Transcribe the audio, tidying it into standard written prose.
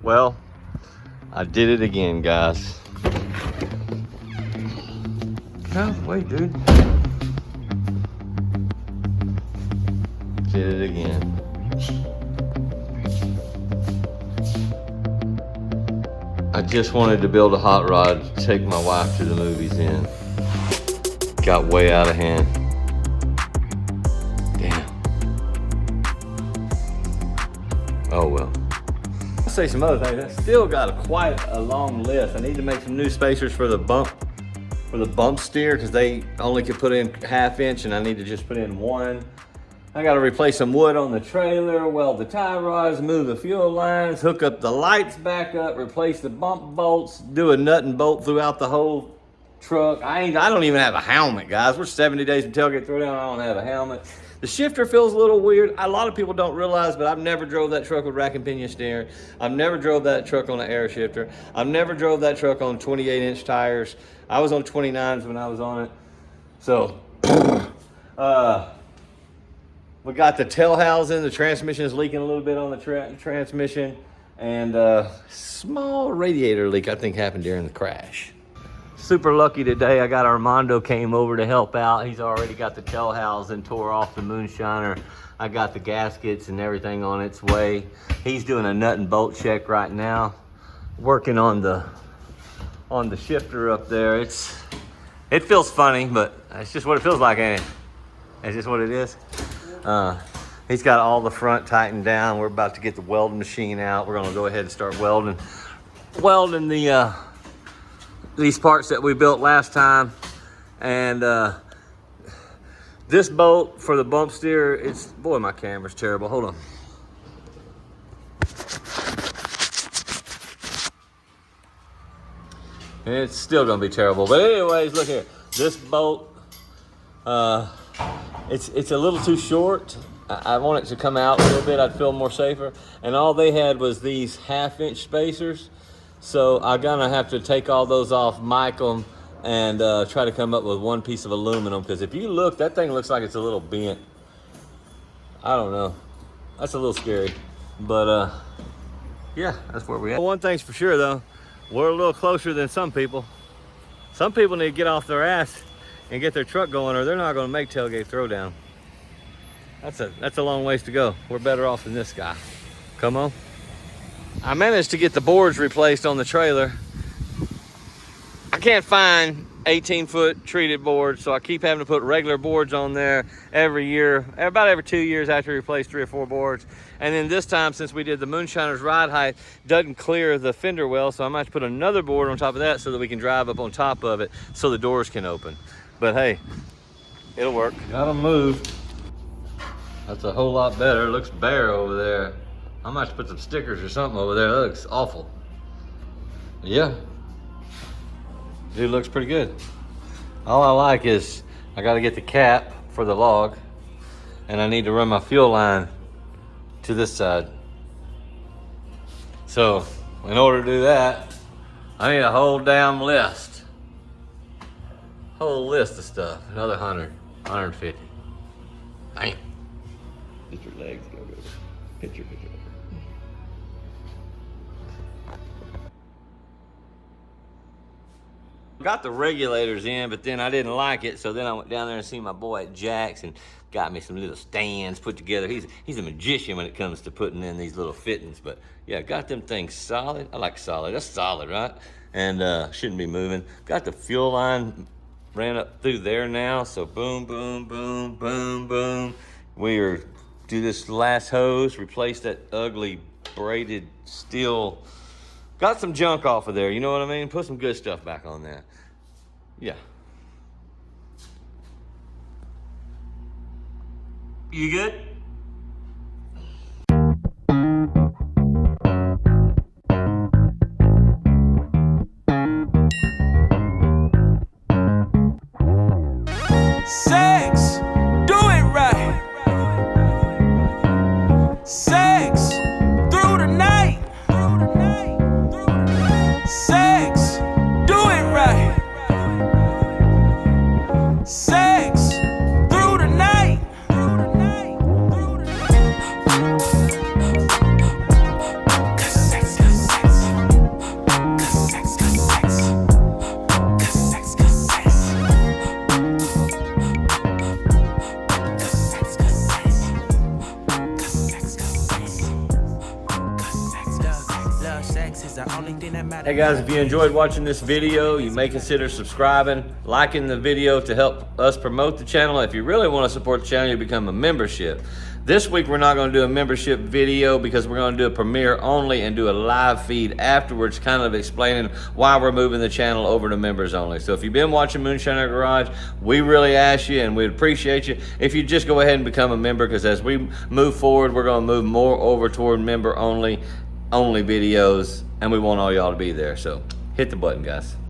Well, I did it again, guys. No, wait, dude. Did it again. I just wanted to build a hot rod to take my wife to the movies in. Got way out of hand. Damn. Oh well. I'll say some other things. I still got quite a long list. I need to make some new spacers for the bump steer, because they only could put in 1/2 inch and I need to just put in 1. I got to replace some wood on the trailer, weld the tie rods, move the fuel lines, hook up the lights back up, replace the bump bolts, do a nut and bolt throughout the whole truck. I don't even have a helmet, guys. We're 70 days from tailgate throwdown. I don't have a helmet. The shifter feels a little weird. A lot of people don't realize, but I've never drove that truck with rack and pinion steering. I've never drove that truck on an air shifter. I've never drove that truck on 28-inch tires. I was on 29s when I was on it. So, we got the tail housing. The transmission is leaking a little bit on the transmission. And small radiator leak, I think, happened during the crash. Super lucky today. I got Armando came over to help out. He's already got the tail housing tore off the Moonshiner. I got the gaskets and everything on its way. He's doing a nut and bolt check right now. Working on the shifter up there. It feels funny, but it's just what it feels like, ain't it? It's just what it is. He's got all the front tightened down. We're about to get the welding machine out. We're gonna go ahead and start welding the these parts that we built last time. And this bolt for the bump steer, boy, my camera's terrible. Hold on. It's still gonna be terrible, but anyways, look here. This bolt, it's a little too short. I want it to come out a little bit. I'd feel more safer. And all they had was these 1/2 inch spacers. So I'm gonna have to take all those off, mic them, and try to come up with one piece of aluminum. Because if you look, that thing looks like it's a little bent. I don't know. That's a little scary. But yeah, that's where we at. One thing's for sure though, we're a little closer than some people. Some people need to get off their ass and get their truck going, or they're not gonna make tailgate throwdown. That's a long ways to go. We're better off than this guy. Come on. I managed to get the boards replaced on the trailer. I can't find 18-foot treated boards, so I keep having to put regular boards on there every year. About every 2 years, I have to replace 3 or 4 boards. And then this time, since we did the Moonshiner's ride height, doesn't clear the fender well, so I might put another board on top of that so that we can drive up on top of it so the doors can open. But hey, it'll work. Gotta move. That's a whole lot better. It looks bare over there. I might have to put some stickers or something over there. That looks awful. Yeah. Dude, looks pretty good. All I like is I got to get the cap for the log, and I need to run my fuel line to this side. So in order to do that, I need a whole damn list. Whole list of stuff. Another 100, 150. Damn. Get your legs, go. Picture. Got the regulators in, but then I didn't like it, so then I went down there and see my boy at Jack's and got me some little stands put together. He's a magician when it comes to putting in these little fittings, but yeah, got them things solid. I like solid. That's solid, right? And shouldn't be moving. Got the fuel line ran up through there now, so boom, boom, boom, boom, boom. We are do this last hose, replace that ugly braided steel. Got some junk off of there, you know what I mean? Put some good stuff back on there. Yeah. You good? Sex, do it right. Sex, through the night. Sex, do it right. Sex, through the night. the only thing that matters. Hey guys, if you enjoyed watching this video, you may consider subscribing, liking the video to help us promote the channel. If you really want to support the channel, you become a membership. This week we're not going to do a membership video because we're going to do a premiere only and do a live feed afterwards, kind of explaining why we're moving the channel over to members only. So if you've been watching Moonshiner Garage, we really ask you and we'd appreciate you if you just go ahead and become a member, because as we move forward, we're going to move more over toward member only videos, and we want all y'all to be there. So hit the button, guys.